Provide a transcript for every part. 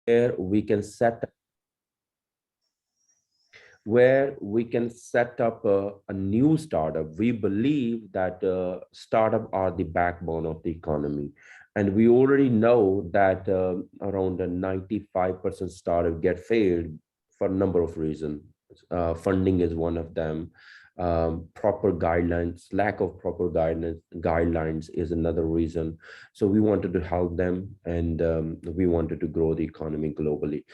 where we can set up a new startup. We believe that startup are the backbone of the economy, and we already know that around 95% startup get failed for a number of reasons. Funding is one of them. Proper guidelines, lack of proper guidelines is another reason. So we wanted to help them, and we wanted to grow the economy globally.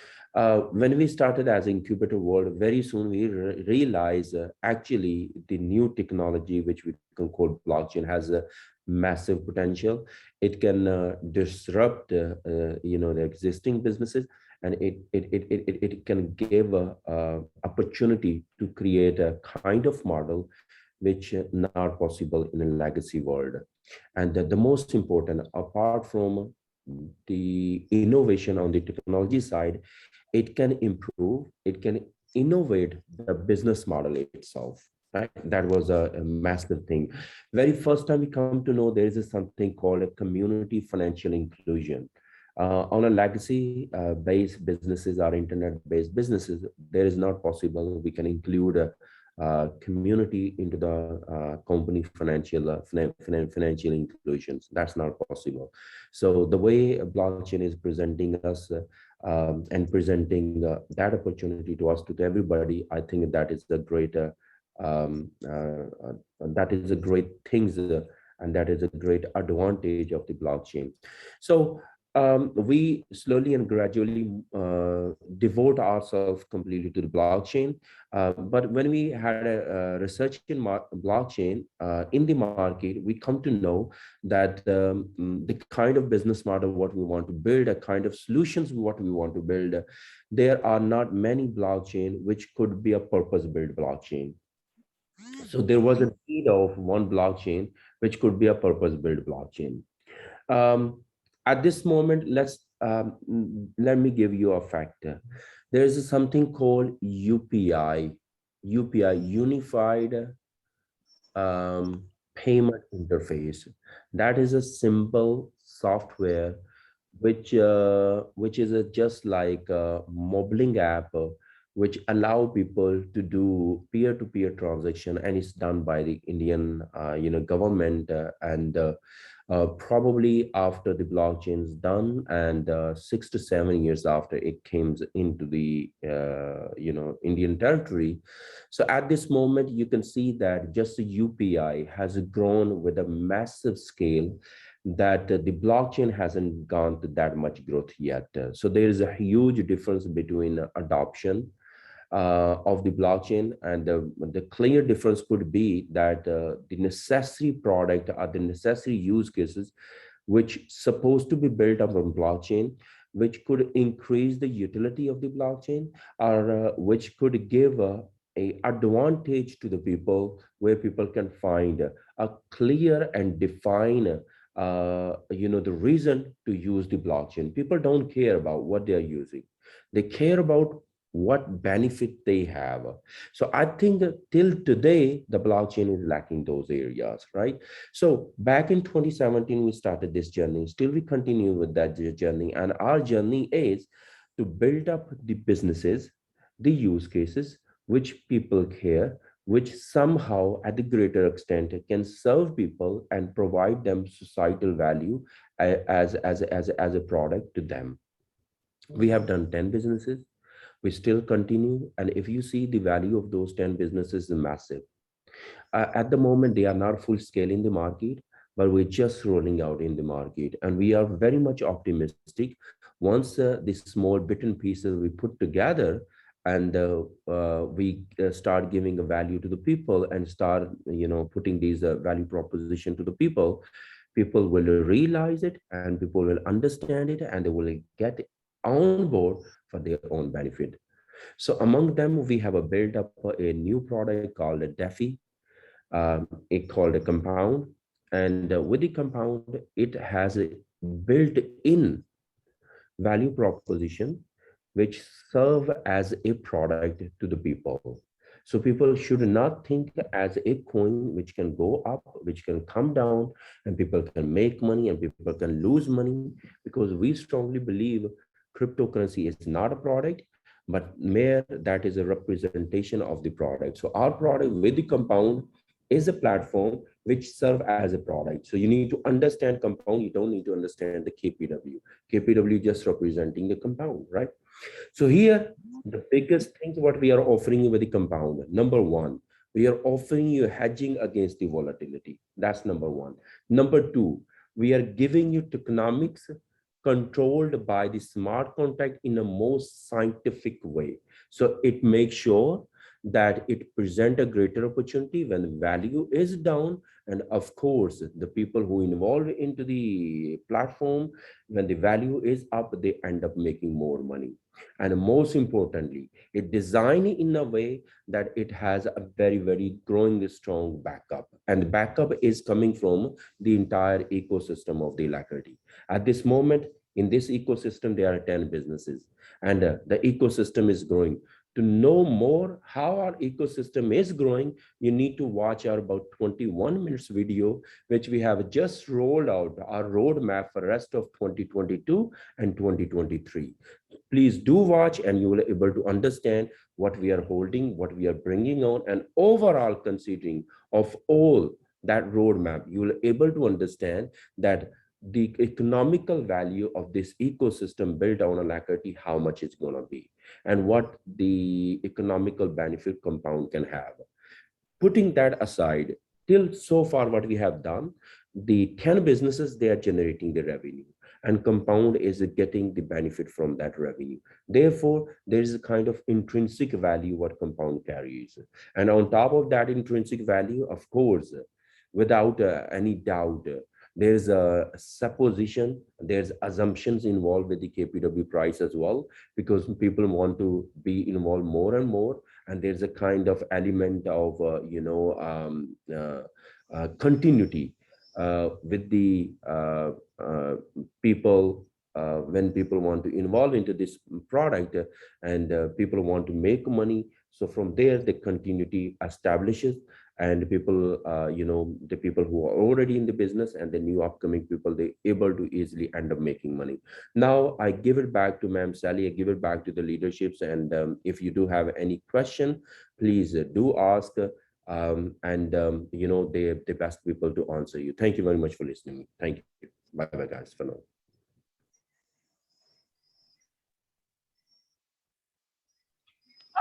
When we started as incubator world, very soon we realized actually the new technology, which we can call blockchain, has a massive potential. It can disrupt, the existing businesses, and it can give a opportunity to create a kind of model which not possible in a legacy world. And the most important, apart from the innovation on the technology side, it can improve, it can innovate the business model itself. Right? That was a massive thing. Very first time we come to know there is something called a community financial inclusion. On a legacy based businesses or internet based businesses, there is not possible we can include a community into the company financial inclusions. That's not possible. So the way blockchain is presenting us and presenting that opportunity to us, to everybody, I think that is a great thing, and that is a great advantage of the blockchain. So we slowly and gradually devote ourselves completely to the blockchain. But when we had a research in blockchain in the market, we come to know that the kind of business model what we want to build, a kind of solutions what we want to build, there are not many blockchain which could be a purpose-built blockchain. So there was a need of one blockchain which could be a purpose-built blockchain. Um, at this moment, let me give you a factor. There is something called UPI, Unified Payment Interface. That is a simple software which is just like a mobiling app, which allow people to do peer-to-peer transaction, and it's done by the Indian government, and probably after the blockchain is done, and 6 to 7 years after it came into the Indian territory. So at this moment you can see that just the UPI has grown with a massive scale, that the blockchain hasn't gone to that much growth yet. So there is a huge difference between adoption of the blockchain, and the clear difference could be that the necessary product or the necessary use cases which supposed to be built up on blockchain, which could increase the utility of the blockchain, or which could give a advantage to the people, where people can find a clear and define the reason to use the blockchain. People don't care about what they are using, they care about what benefit they have. So I think that till today, the blockchain is lacking those areas, right? So back in 2017, we started this journey. Still, we continue with that journey. And our journey is to build up the businesses, the use cases, which people care, which somehow at the greater extent can serve people and provide them societal value as a product to them. We have done 10 businesses. We still continue. And if you see, the value of those 10 businesses is massive. At the moment, they are not full scale in the market, but we're just rolling out in the market. And we are very much optimistic. Once these small bit and pieces we put together, and we start giving a value to the people, and start putting these value proposition to the people, people will realize it, and people will understand it, and they will get on board for their own benefit. So among them, we have a build up a new product called a DeFi, it called a Kompwnd. And with the Kompwnd, it has a built-in value proposition which serve as a product to the people. So people should not think as a coin which can go up, which can come down, and people can make money and people can lose money, because we strongly believe cryptocurrency is not a product, but mere that is a representation of the product. So our product with the Compound is a platform which serve as a product. So you need to understand Compound. You don't need to understand the KPW. KPW just representing the Compound, right? So here, the biggest things what we are offering you with the Compound. Number one, we are offering you hedging against the volatility. That's number one. Number two, we are giving you tokenomics controlled by the smart contract in a most scientific way. So it makes sure that it present a greater opportunity when value is down. And of course, the people who involved into the platform, when the value is up, they end up making more money. And most importantly, it designed in a way that it has a very, very growing strong backup. And the backup is coming from the entire ecosystem of the Alacrity. At this moment, in this ecosystem, there are 10 businesses, and the ecosystem is growing. To know more how our ecosystem is growing, you need to watch our about 21 minutes video, which we have just rolled out our roadmap for rest of 2022 and 2023. Please do watch, and you will be able to understand what we are holding, what we are bringing on, and overall considering of all that roadmap, you will be able to understand that the economical value of this ecosystem built on Alacrity, how much it's going to be, and what the economical benefit Compound can have. Putting that aside, till so far what we have done, the 10 businesses, they are generating the revenue, and Compound is getting the benefit from that revenue. Therefore, there is a kind of intrinsic value what Compound carries. And on top of that intrinsic value, of course, without any doubt, there's a supposition, there's assumptions involved with the KPW price as well, because people want to be involved more and more. And there's a kind of element of, continuity with the people. When people want to involve into this product, and people want to make money, so from there the continuity establishes, and people, the people who are already in the business and the new upcoming people, they able to easily end up making money. Now I give it back to Ma'am Sally, I give it back to the leaderships, and if you do have any question, please do ask, they're the best people to answer you. Thank you very much for listening. Thank you. Bye bye, guys, for now.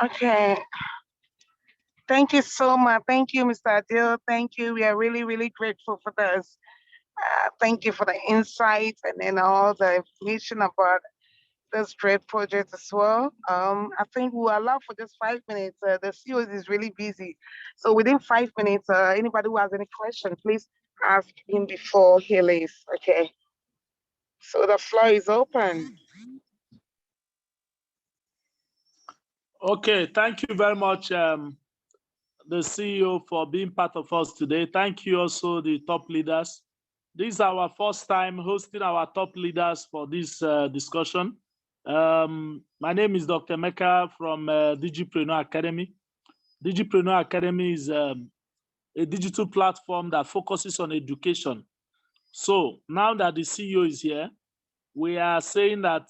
Okay. Thank you so much. Thank you, Mr. Adil. Thank you. We are really, really grateful for this. Thank you for the insights and then all the information about this great project as well. I think we'll allow for just 5 minutes. The CEO is really busy. So within 5 minutes, anybody who has any question, please ask him before he leaves. Okay. So the floor is open. Okay, thank you very much, the CEO, for being part of us today. Thank you also, the top leaders. This is our first time hosting our top leaders for this discussion. My name is Dr. Mecca from Digipreneur Academy. Digipreneur Academy is a digital platform that focuses on education. So now that the CEO is here, we are saying that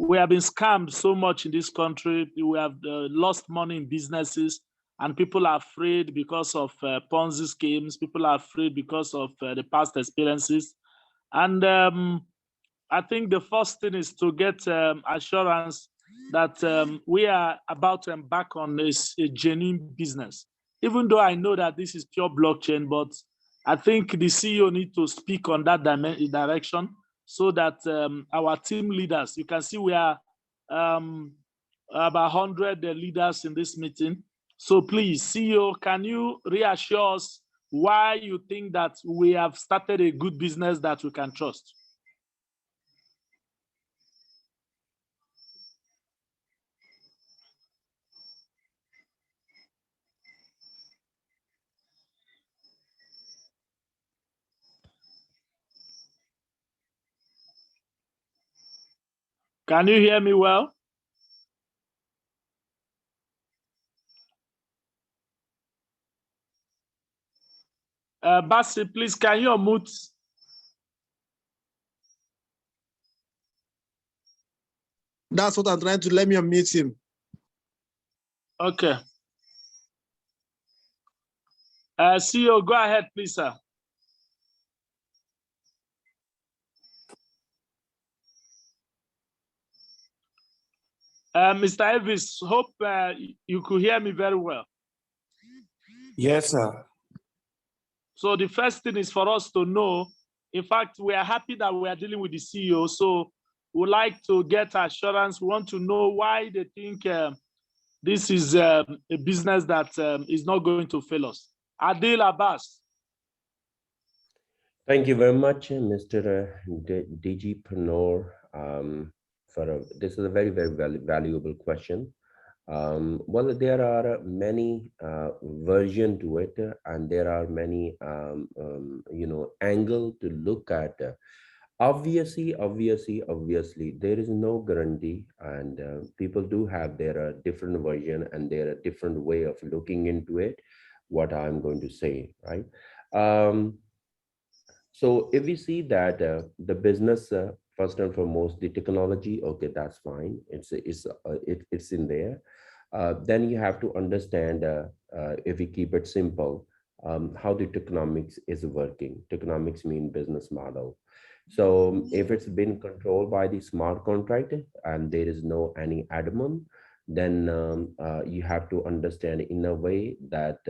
we have been scammed so much in this country. We have lost money in businesses, and people are afraid because of Ponzi schemes. People are afraid because of the past experiences. And I think the first thing is to get assurance that we are about to embark on a genuine business. Even though I know that this is pure blockchain, but I think the CEO needs to speak on that direction, so that our team leaders, you can see we are about 100 leaders in this meeting. So please, CEO, can you reassure us why you think that we have started a good business that we can trust? Can you hear me well? Basi, please, can you unmute? That's what I'm trying to, let me unmute him. Okay. CEO, go ahead, please, sir. Mr. Elvis, hope you could hear me very well. Yes, sir. So the first thing is for us to know, in fact, we are happy that we are dealing with the CEO. So we'd like to get assurance. We want to know why they think this is a business that is not going to fail us. Adil Abbas. Thank you very much, Mr. DG Pranor. This is a very, very valuable question. Well, there are many versions to it, and there are many, angle to look at. Obviously, there is no guarantee, and people do have their different version and their different way of looking into it. What I'm going to say, right? So if we see that the business, first and foremost, the technology, okay, that's fine. It's in there. Then you have to understand, if we keep it simple, how the tokenomics is working. Tokenomics mean business model. So if it's been controlled by the smart contract and there is no any admin, then you have to understand in a way that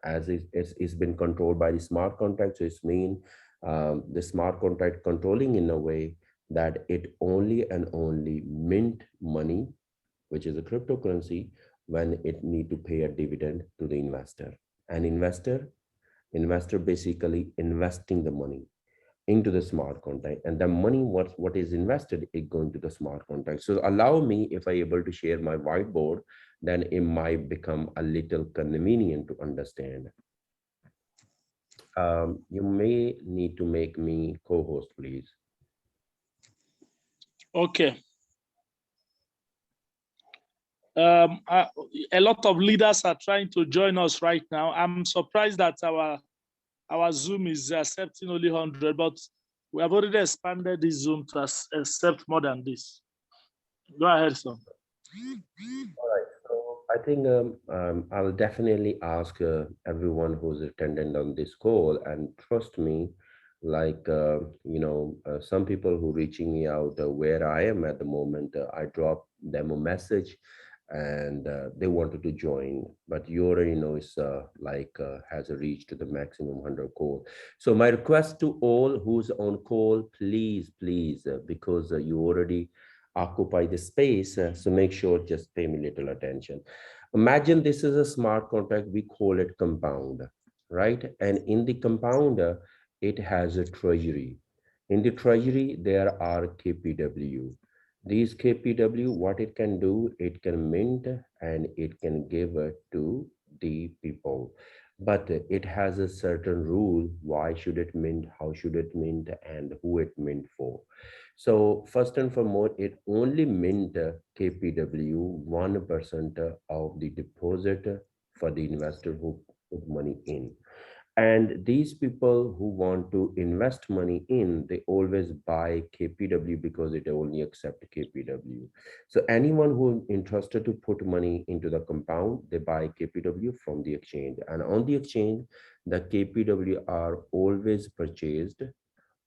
as it's been controlled by the smart contract, so it's mean the smart contract controlling in a way that it only and only mint money, which is a cryptocurrency, when it need to pay a dividend to the investor. An investor basically investing the money into the smart contract, and the money what is invested is going to the smart contract. So allow me, if I able to share my whiteboard, then it might become a little convenient to understand. You may need to make me co-host, please. Okay. A lot of leaders are trying to join us right now. I'm surprised that our Zoom is accepting only 100, but we have already expanded this Zoom to accept more than this. Go ahead, sir. All right, so I think I'll definitely ask everyone who's attending on this call, and trust me, like, some people who reaching me out where I am at the moment, I drop them a message and they wanted to join, but you already know it's has reached the maximum 100 call. So my request to all who's on call, please, because you already occupy the space, so make sure just pay me little attention. Imagine this is a smart contract, we call it Kompwnd, right? And in the Kompwnd, it has a treasury. In the treasury there are KPW. These KPW, what it can do, it can mint and it can give it to the people. But it has a certain rule. Why should it mint? How should it mint? And who it mint for? So first and foremost, it only mint KPW 1% of the deposit for the investor who put money in. And these people who want to invest money in, they always buy KPW because it only accept KPW. So anyone who interested to put money into the Kompwnd, they buy KPW from the exchange. And on the exchange, the KPW are always purchased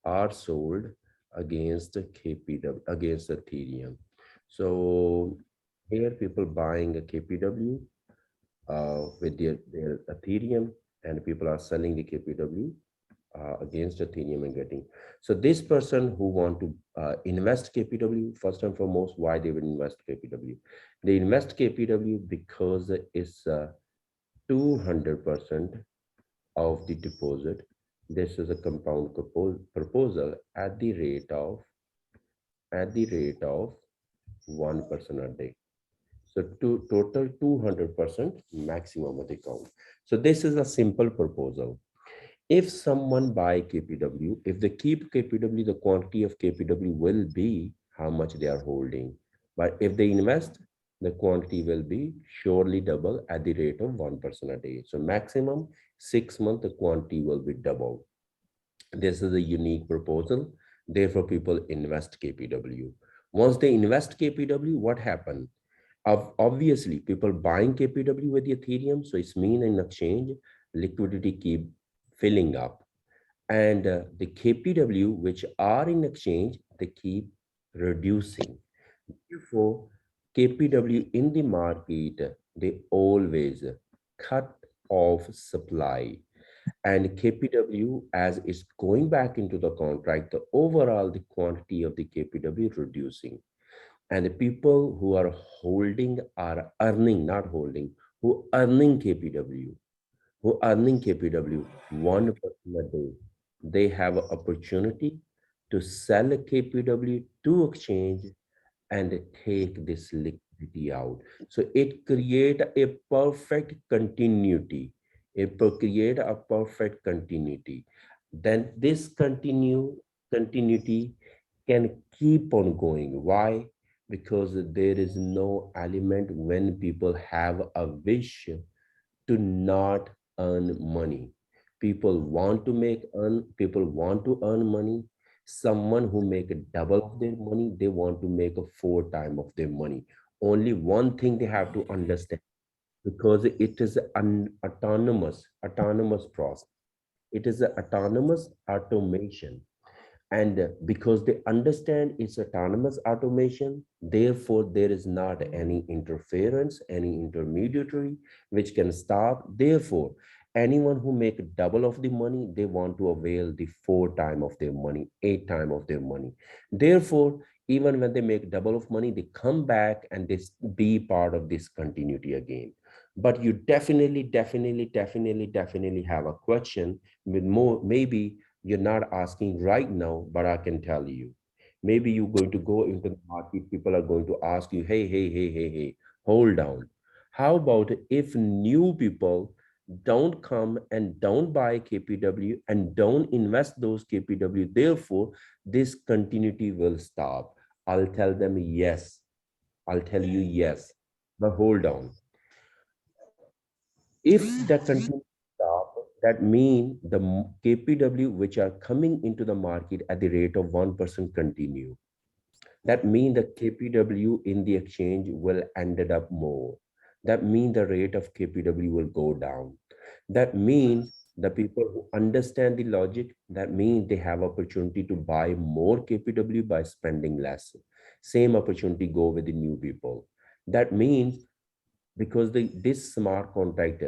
or sold against KPW, against Ethereum. So here people buying a KPW with their Ethereum, and people are selling the KPW against Ethereum and getting. So this person who want to invest KPW, first and foremost, why they will invest KPW? They invest KPW because it's 200% of the deposit. This is a Kompwnd proposal at the rate of 1% a day. So total 200% maximum of the count. So this is a simple proposal. If someone buy KPW, if they keep KPW, the quantity of KPW will be how much they are holding. But if they invest, the quantity will be surely double at the rate of 1% a day. So maximum 6 months, the quantity will be double. This is a unique proposal. Therefore, people invest KPW. Once they invest KPW, what happened? Obviously, people buying KPW with Ethereum, so it's mean in exchange, liquidity keep filling up. And the KPW, which are in exchange, they keep reducing. Therefore, KPW in the market, they always cut off supply. And KPW, as it's going back into the contract, the overall the quantity of the KPW reducing. And the people who are holding are earning, not holding, who earning KPW, who earning KPW 1% a day. They have an opportunity to sell a KPW to exchange and take this liquidity out. So it create a perfect continuity. Create a perfect continuity. Then this continuity can keep on going. Why? Because there is no element when people have a wish to not earn money. People want to earn money. Someone who make a double of their money, they want to make a four time of their money. Only one thing they have to understand, because it is an autonomous process. It is an autonomous automation. And because they understand it's autonomous automation, therefore there is not any interference, any intermediary which can stop. Therefore, anyone who make double of the money, they want to avail the four time of their money, eight time of their money. Therefore, even when they make double of money, they come back and they be part of this continuity again. But you definitely have a question with more, maybe you're not asking right now, but I can tell you. Maybe you're going to go into the market, people are going to ask you, hey, hold down. How about if new people don't come and don't buy KPW and don't invest those KPW, therefore this continuity will stop? I'll tell them yes. I'll tell you yes. But hold on. If the continuity stop, that means the KPW which are coming into the market at the rate of 1% continue. That means the KPW in the exchange will ended up more. That means the rate of KPW will go down. That means the people who understand the logic, that means they have opportunity to buy more KPW by spending less. Same opportunity go with the new people. That means because this smart contract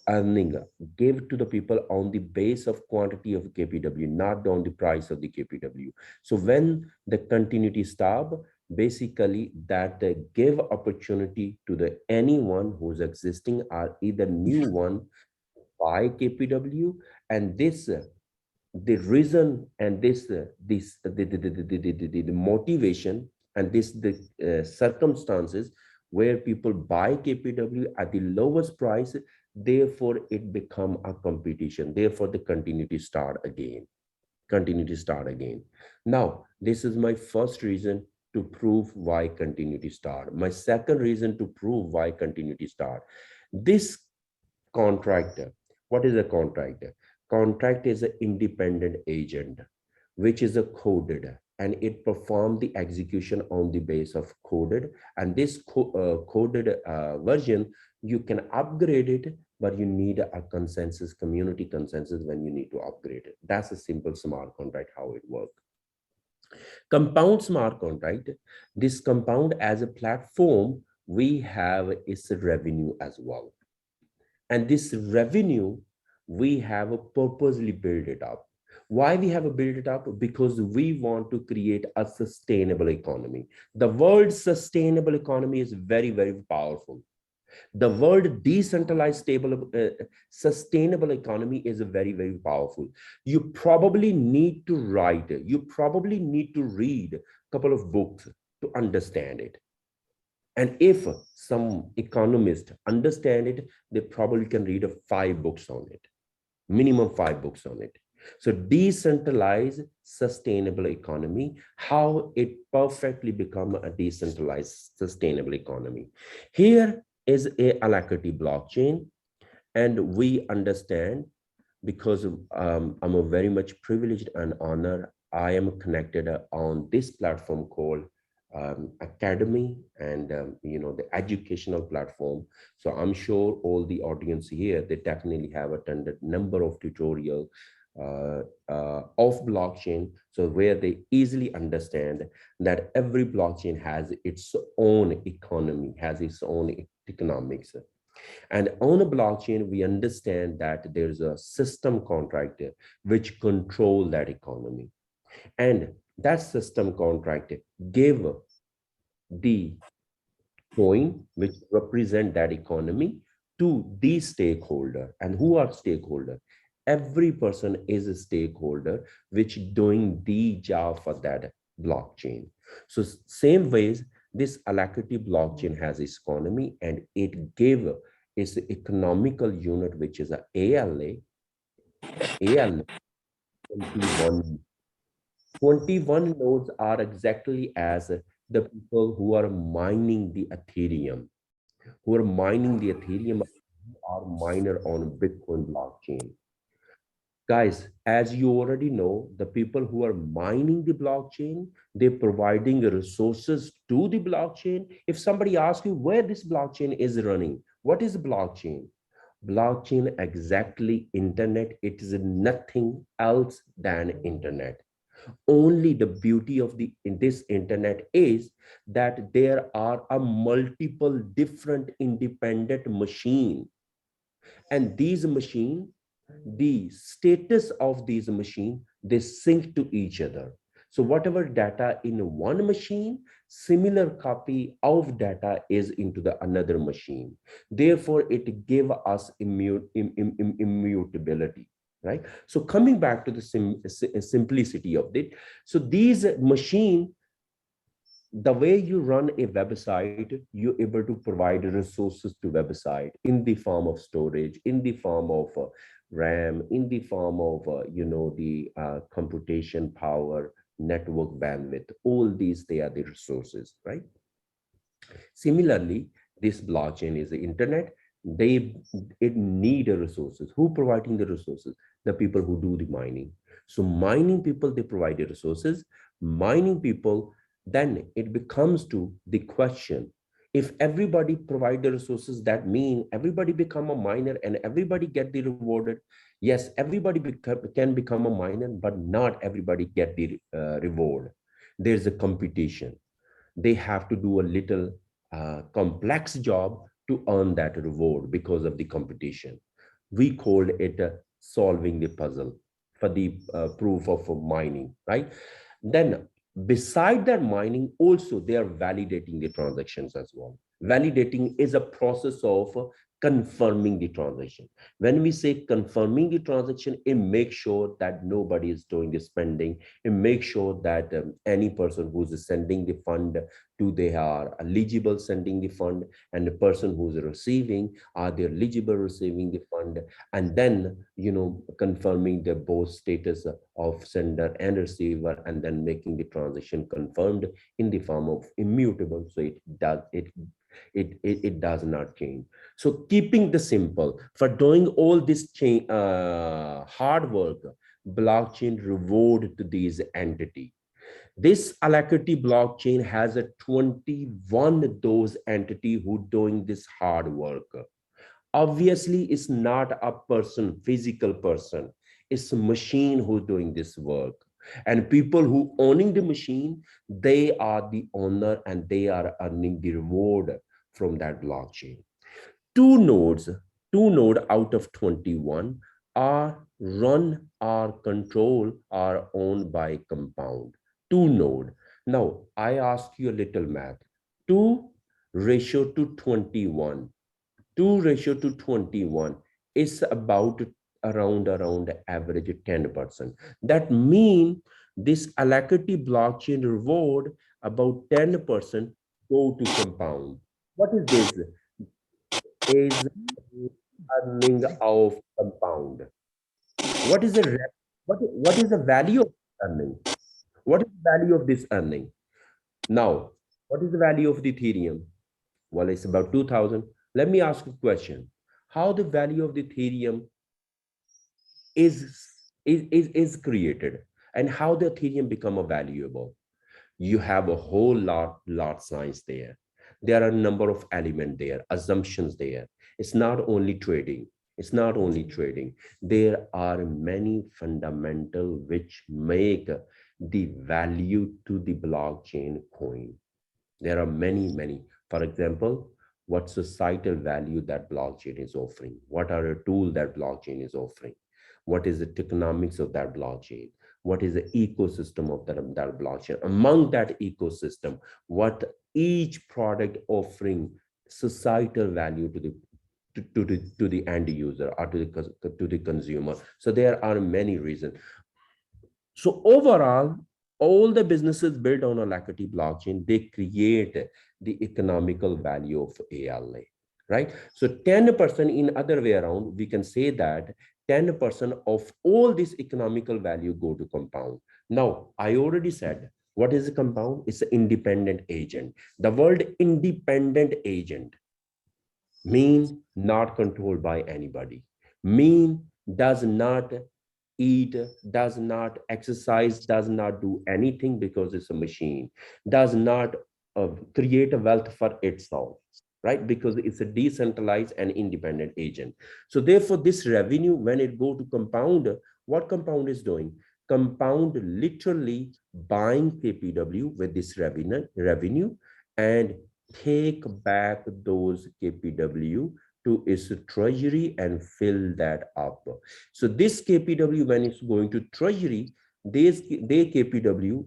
earning give to the people on the base of quantity of KPW, not on the price of the KPW. So when the continuity stop, basically that they give opportunity to the anyone who's existing or either new one buy KPW, and this the reason and the motivation and the circumstances where people buy KPW at the lowest price, therefore it become a competition, therefore the continuity start again. Now this is my first reason to prove why continuity start. My second reason to prove why continuity start, this contractor. What is a contractor? Contract is an independent agent, which is a coded, and it performs the execution on the base of coded. And this coded version, you can upgrade it, but you need a consensus, community consensus when you need to upgrade it. That's a simple smart contract, how it works. Compound smart contract, this Kompwnd as a platform, we have its revenue as well. And this revenue, we have purposely built it up. Why we have built it up? Because we want to create a sustainable economy. The word sustainable economy is very, very powerful. The word decentralized, stable, sustainable economy is very, very powerful. You probably need to write, you probably need to read a couple of books to understand it. And if some economists understand it, they probably can read 5 books on it, minimum 5 books on it. So decentralized sustainable economy, how it perfectly become a decentralized sustainable economy. Here is a Alacrity blockchain, and we understand because I'm a very much privileged and honored. I am connected on this platform called academy and the educational platform. So I'm sure all the audience here, they definitely have attended number of tutorial of blockchain, so where they easily understand that every blockchain has its own economy, has its own economics. And on a blockchain, we understand that there's a system contract which control that economy. And that system contract gave the coin which represent that economy to the stakeholder. And who are stakeholder? Every person is a stakeholder which doing the job for that blockchain. So same ways, this Alacrity blockchain has its economy, and it gave its economical unit, which is a ALA 21. 21 nodes are exactly as the people who are mining the Ethereum, are miner on Bitcoin blockchain. Guys, as you already know, the people who are mining the blockchain, they're providing resources to the blockchain. If somebody asks you where this blockchain is running, what is blockchain? Blockchain exactly internet. It is nothing else than internet. Only the beauty of the in this internet is that there are a multiple different independent machine, and these machine, the status of these machine, they sync to each other. So whatever data in one machine, similar copy of data is into the another machine. Therefore it gave us immutability, right? So coming back to the simplicity of it, so these machine, the way you run a website, you're able to provide resources to website in the form of storage, in the form of RAM, in the form of the computation power, network bandwidth. All these, they are the resources, right? Similarly, this blockchain is the internet. It need resources. Who providing the resources? The people who do the mining. So mining people, they provide the resources. Mining people, then it becomes to the question, if everybody provide the resources, that mean everybody become a miner and everybody get the rewarded. Yes, everybody can become a miner, but not everybody get the reward. There's a competition. They have to do a little complex job to earn that reward because of the competition. We called it solving the puzzle for the proof of mining, right? Then beside that mining, also they are validating the transactions as well. Validating is a process of confirming the transaction. When we say confirming the transaction, it makes sure that nobody is doing the spending. It makes sure that any person who's sending the fund, do they are eligible sending the fund, and the person who's receiving, are they eligible receiving the fund, and then confirming the both status of sender and receiver, and then making the transaction confirmed in the form of immutable, so it does not change. So keeping the simple, for doing all this hard work, blockchain reward to these entity. This Alacrity blockchain has a 21 those entity who doing this hard work. Obviously, it's not a person, physical person. It's a machine who's doing this work. And people who owning the machine, they are the owner and they are earning the reward from that blockchain. Two nodes, two node out of 21 are run or control are owned by Compound. Two node. Now, I ask you a little math. 2 ratio to 21. 2 ratio to 21 is about around average 10%. That means this Alacrity blockchain reward about 10% go to Compound. What is this? Is earning of Compound. What is the what is the value of earning? What is the value of this earning? Now, what is the value of the Ethereum? Well, it's about 2000. Let me ask a question. How the value of the Ethereum is created, and how the Ethereum become a valuable? You have a whole lot science there. There are a number of elements there, assumptions there. It's not only trading. It's not only trading. There are many fundamental which make the value to the blockchain coin. There are many. For example, what societal value that blockchain is offering? What are the tools that blockchain is offering? What is the economics of that blockchain? What is the ecosystem of that blockchain? Among that ecosystem, what each product offering societal value to the to the end user or to the consumer. So there are many reasons. So overall, all the businesses built on a Lakati blockchain, they create the economical value of ALA, right? So 10% in other way around, we can say that 10% of all this economical value go to Kompwnd. Now, I already said, what is a Kompwnd? It's an independent agent. The word independent agent mean not controlled by anybody, mean does not eat, does not exercise, does not do anything because it's a machine, does not create a wealth for itself, right? Because it's a decentralized and independent agent. So therefore, this revenue, when it go to Kompwnd, what Kompwnd is doing? Kompwnd literally buying KPW with this revenue and take back those KPW to its treasury and fill that up. So this KPW, when it's going to treasury, those KPW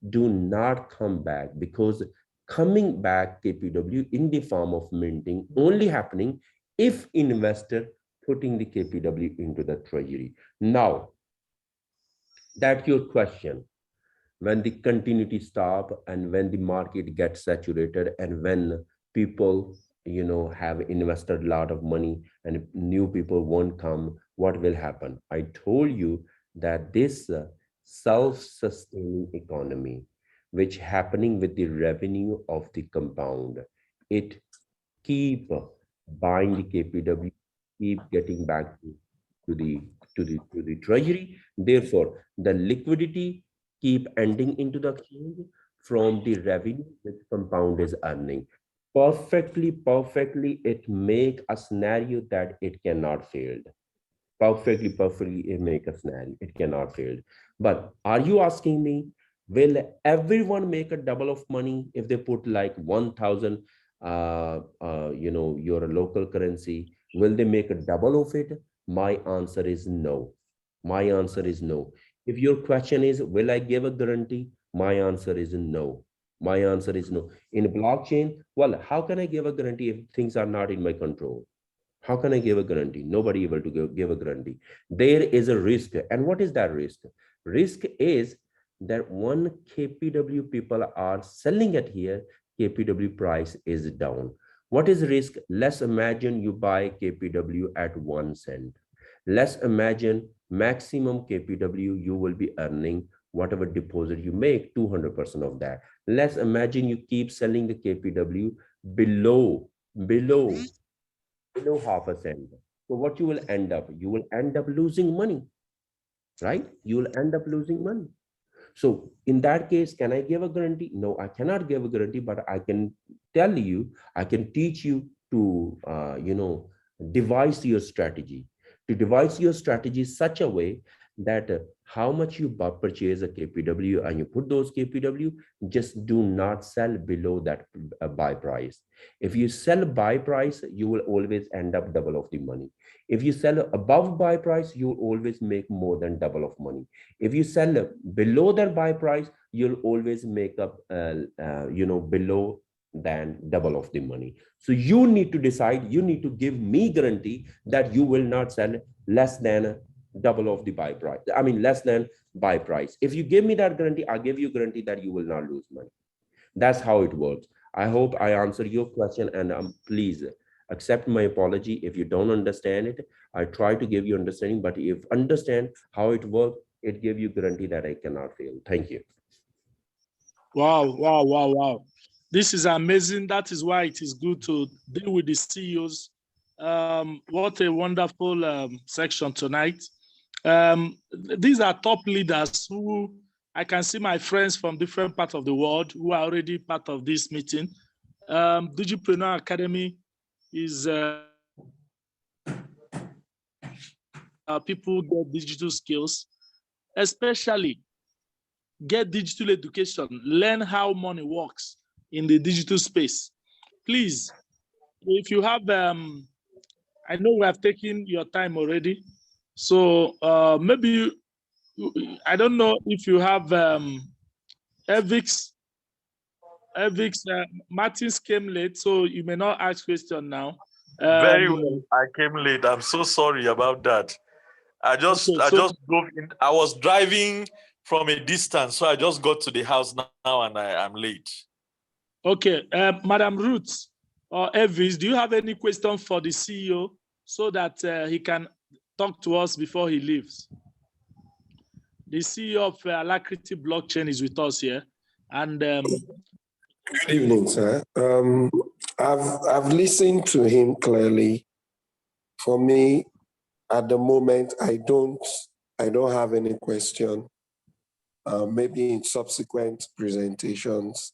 do not come back, because coming back KPW in the form of minting only happening if investor putting the KPW into the treasury. Now, that's your question. When the continuity stop and when the market gets saturated and when people have invested a lot of money and new people won't come, what will happen? I told you that this self-sustaining economy which happening with the revenue of the Kompwnd, it keep buying the KPW, keep getting back to the treasury. Therefore, the liquidity keep ending into the exchange from the revenue which Kompwnd is earning. Perfectly, it make a scenario that it cannot fail. Perfectly, it make a scenario. It cannot fail. But are you asking me, will everyone make a double of money if they put like 1,000, your local currency? Will they make a double of it? My answer is no. My answer is no. If your question is, will I give a guarantee? My answer is no. My answer is no. In blockchain, well, how can I give a guarantee if things are not in my control? How can I give a guarantee? Nobody able to give a guarantee. There is a risk. And what is that risk? Risk is that one KPW people are selling it here, KPW price is down. What is risk? Let's imagine you buy KPW at 1 cent. Let's imagine maximum KPW you will be earning whatever deposit you make, 200% of that. Let's imagine you keep selling the KPW below half a cent. So what you will end up? You will end up losing money, right? You will end up losing money. So in that case, can I give a guarantee? No, I cannot give a guarantee, but I can tell you, I can teach you to, devise your strategy, such a way that how much you purchase a KPW and you put those KPW, just do not sell below that buy price. If you sell buy price, you will always end up double of the money. If you sell above buy price, you will always make more than double of money. If you sell below that buy price, you'll always make up, below than double of the money. So you need to decide, you need to give me guarantee that you will not sell less than double of the buy price. I mean, less than buy price. If you give me that guarantee, I'll give you guarantee that you will not lose money. That's how it works. I hope I answered your question, and please accept my apology if you don't understand it. I try to give you understanding, but if understand how it works, it give you guarantee that I cannot fail. Thank you. Wow. This is amazing. That is why it is good to deal with the CEOs. What a wonderful section tonight. These are top leaders who I can see my friends from different parts of the world who are already part of this meeting. Digipreneur Academy is people get digital skills, especially get digital education, learn how money works in the digital space. Please, if you have, I know we have taken your time already, so maybe, I don't know if you have Evix, Martins came late, so you may not ask question now. Very well. I came late. I'm so sorry about that. I just drove in. I was driving from a distance, so I just got to the house now and I'm late. Okay, Madam Ruth or Evis, do you have any question for the CEO so that he can talk to us before he leaves? The CEO of Alacrity Blockchain is with us here, and Good evening, sir. I've listened to him clearly. For me, at the moment, I don't have any question. Maybe in subsequent presentations,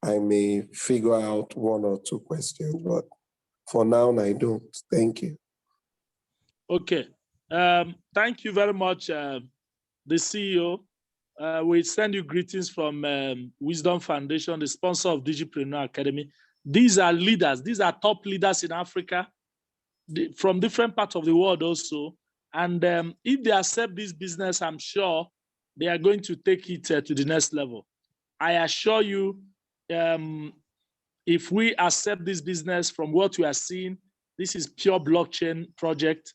I may figure out one or two questions, but for now, I don't. Thank you. Okay. Thank you very much, the CEO. We send you greetings from Wisdom Foundation, the sponsor of Digipreneur Academy. These are leaders. These are top leaders in Africa, from different parts of the world also. And if they accept this business, I'm sure they are going to take it to the next level. I assure you, if we accept this business from what we are seeing, this is pure blockchain project.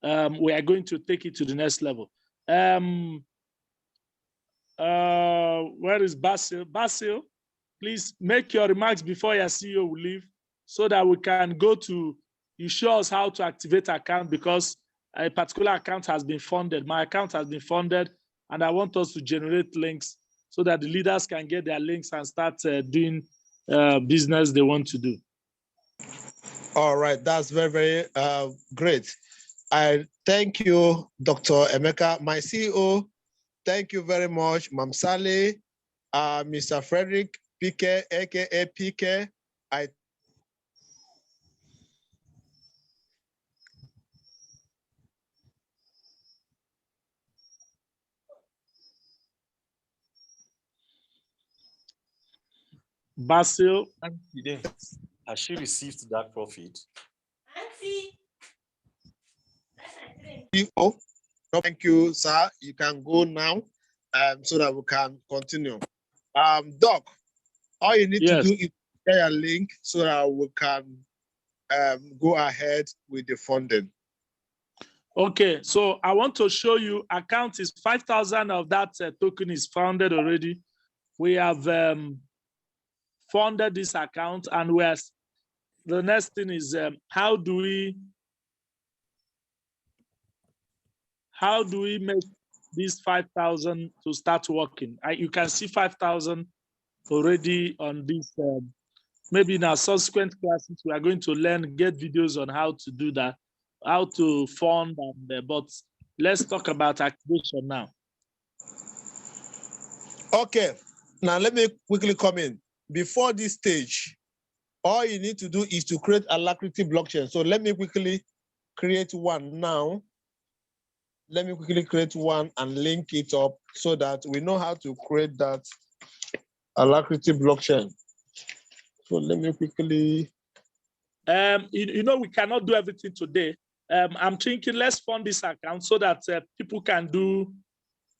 We are going to take it to the next level. Where is Basil? Basil, please make your remarks before your CEO will leave so that we can go to, you show us how to activate account because a particular account has been funded. My account has been funded and I want us to generate links so that the leaders can get their links and start doing business they want to do. All right, that's very, very great. I thank you, Dr. Emeka, my CEO. Thank you very much, Mam Sally, Mr. Frederick PK, aka PK. Basil. Has she received that profit? Oh, thank you, sir. You can go now so that we can continue. Doc, all you need to do is share a link so that we can go ahead with the funding. Okay, so I want to show you account is 5,000 of that token is funded already. We have funded this account and the next thing is how do we make this 5,000 to start working? You can see 5,000 already on this. Maybe in our subsequent classes, we are going to learn, get videos on how to do that, how to fund, but let's talk about activation now. Okay, now let me quickly come in. Before this stage, all you need to do is to create a Alacrity blockchain. So let me quickly create one now. Let me quickly create one and link it up so that we know how to create that Alacrity blockchain. So let me quickly. You know, we cannot do everything today. I'm thinking let's fund this account so that people can do,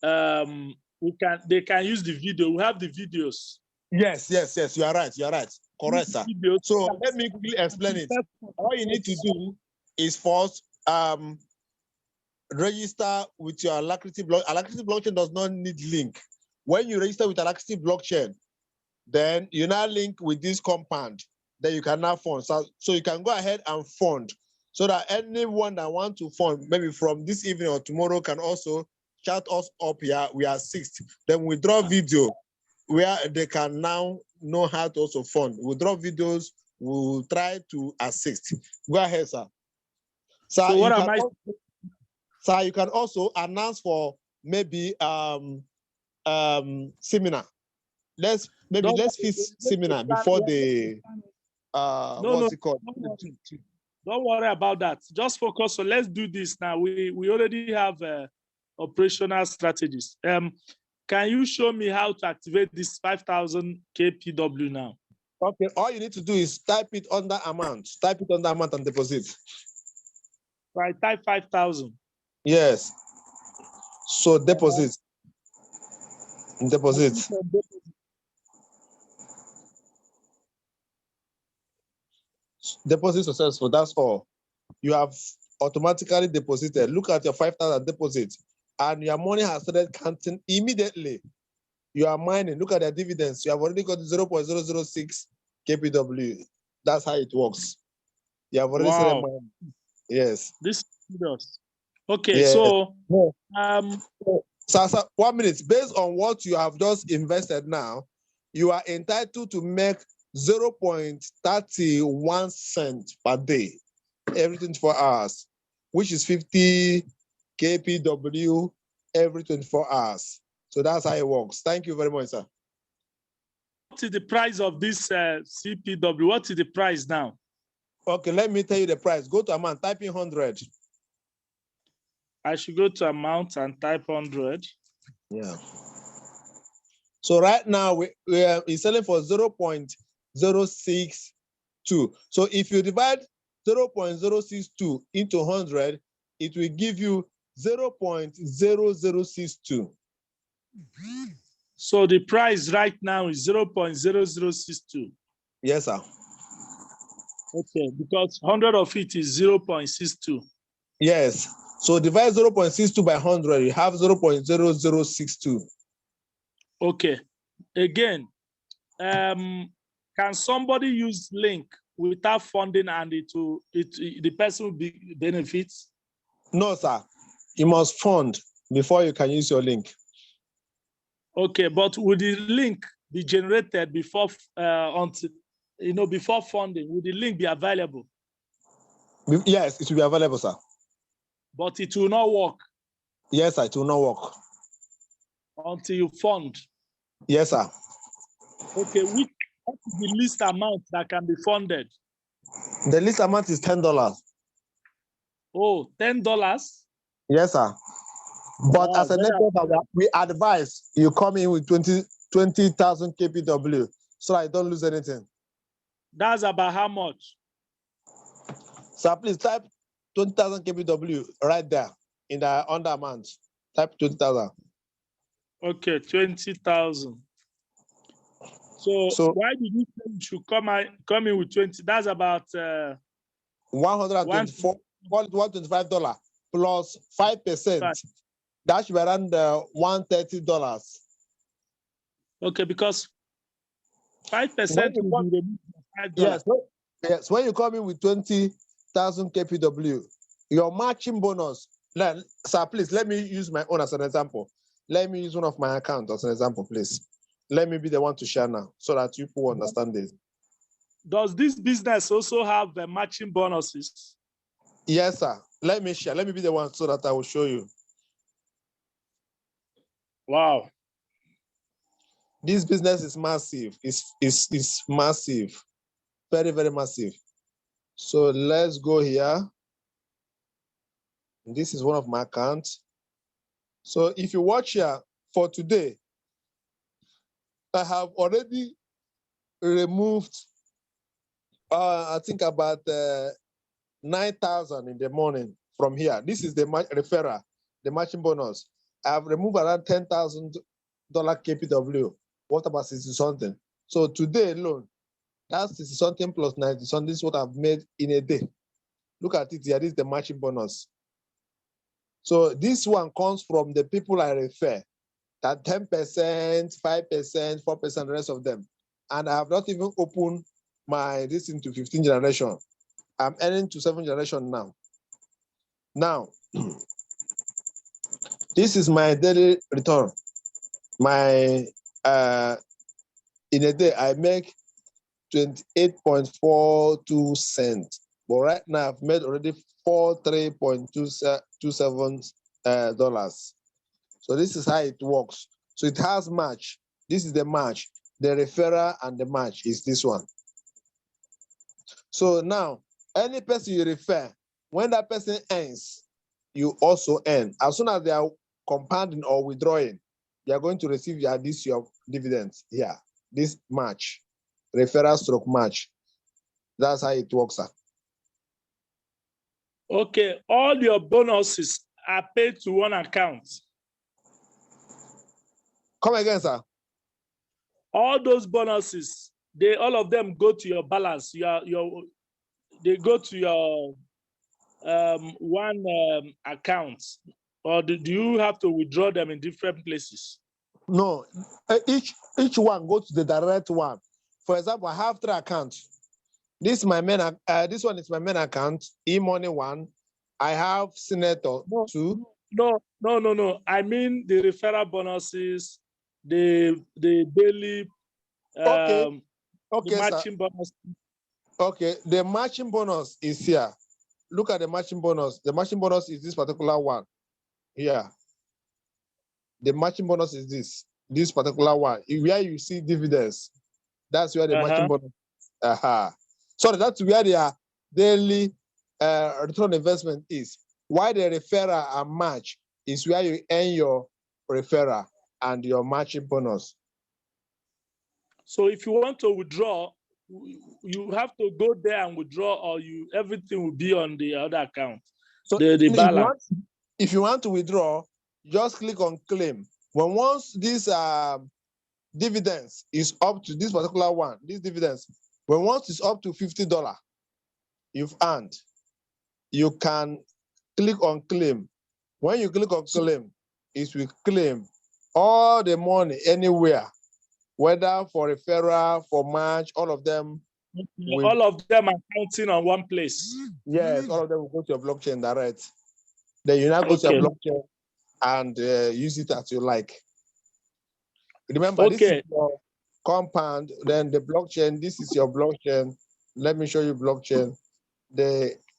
they can use the video. We have the videos. Yes, you are right. Correct, sir. So let me quickly explain it. All you need to do is first register with your Alacrity blockchain. Alacrity blockchain does not need link. When you register with Alacrity blockchain, then you now link with this Kompwnd. Then you can now fund. So you can go ahead and fund so that anyone that wants to fund, maybe from this evening or tomorrow, can also chat us up here. We are 6. Then we draw video where they can now know how to also fund. We draw videos. We'll try to assist. Go ahead, sir. So what am I? Sir, you can also announce for maybe seminar. Let's fix seminar before the what's it called? Don't worry about that. Just focus. So let's do this now. We already have operational strategies. Can you show me how to activate this 5,000 KPW now? Okay, all you need to do is type it under amount. Type it under amount and deposit. So I type 5,000. Yes. So deposit. Deposit. Deposit successful. That's all. You have automatically deposited. Look at your 5,000 deposit, and your money has started counting immediately. You are mining. Look at the dividends. You have already got 0.006 KPW. That's how it works. You have already started mining. Yes. This does. Okay. Yes. So So 1 minute. Based on what you have just invested now, you are entitled to make 0.31 cents per day, every 24 hours, which is 50 KPW every 24 hours. So that's how it works. Thank you very much, sir. What is the price of this CPW? What is the price now? Okay, let me tell you the price. Go to amount, type in 100. I should go to amount and type 100. Yeah. So right now we're selling for 0.062. So if you divide 0.062 into 100, it will give you 0.0062. So the price right now is 0.0062. Yes, sir. Okay, because 100 of it is 0.62. Yes. So divide 0.62 by 100, you have 0.0062. Okay. Again, can somebody use link without funding and the person will be benefits? No, sir. You must fund before you can use your link. Okay, but would the link be generated before before funding? Would the link be available? Yes, it will be available, sir. But it will not work. Yes, sir, it will not work until you fund. Yes, sir. Okay, what is the least amount that can be funded? The least amount is $10. Oh, $10? Yes, sir. But Wow, as a network, we advise you come in with 20,000 KPW so I don't lose anything. That's about how much? So please type 20,000 KPW right there in the under amount. Type 20,000. Okay, 20,000. So why did you say you should come in with 20? That's about $125 plus 5%. That should be around $130. Okay, because 5% will be $5. Yes, when you come in with 20,000 KPW, your matching bonus. Sir, please let me use my own as an example. Let me use one of my accounts as an example, please. Let me be the one to share now so that you people understand this. Does this business also have matching bonuses? Yes, sir. Let me share. Let me be the one so that I will show you. Wow. This business is massive. It's massive. Very, very massive. So let's go here. This is one of my accounts. So if you watch here for today, I have already removed, I think about 9,000 in the morning from here. This is the referral, the matching bonus. I have removed around $10,000 KPW. What about 60 something? So today alone, that's 60 something plus 90 something. This is what I've made in a day. Look at it here. This is the matching bonus. So this one comes from the people I refer. That 10%, 5%, 4%, the rest of them. And I have not even opened my this into 15 generation. I'm earning to 7 generation now. Now, this is my daily return. My in a day I make 28.42 cents. But right now I've made already $43.27 dollars. So this is how it works. So it has match. This is the match. The referrer and the match is this one. So now, any person you refer, when that person earns, you also earn. As soon as they are compounding or withdrawing, you are going to receive your dividends here. This match, referral stroke match. That's how it works. Okay, all your bonuses are paid to one account. Come again, sir. All those bonuses, all of them go to your balance. They go to your one account, or do you have to withdraw them in different places? No, each one goes to the direct one. For example, I have 3 accounts. This is my main. This one is my main account. E-money 1. I have Senator 2. No. I mean the referral bonuses, the daily. Okay, the matching sir. bonus. Okay, the matching bonus is here. Look at the matching bonus. The matching bonus is this particular one here. The matching bonus is this particular one. Where you see dividends, that's where the matching bonus. Sorry, that's where their daily return on investment is. Why the referral and match is where you earn your referral and your matching bonus. So if you want to withdraw, you have to go there and withdraw, or everything will be on the other account. So the balance. If you want to withdraw, just click on claim. Once this dividends is up to this particular one, this dividends, once it's up to $50 you've earned, you can click on claim. When you click on claim, it will claim all the money anywhere, whether for referral, for match, all of them. All of them are counting on one place. Yes, all of them will go to your blockchain direct. Then you now go to your blockchain and use it as you like. Remember, this is your Kompwnd, then the blockchain, this is your blockchain. Let me show you blockchain.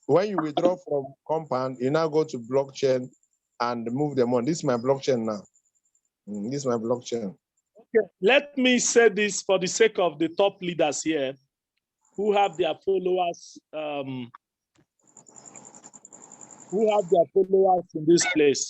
When you withdraw from Kompwnd, you now go to blockchain and move them on. This is my blockchain now. This is my blockchain. Okay, let me say this for the sake of the top leaders here who have their followers in this place.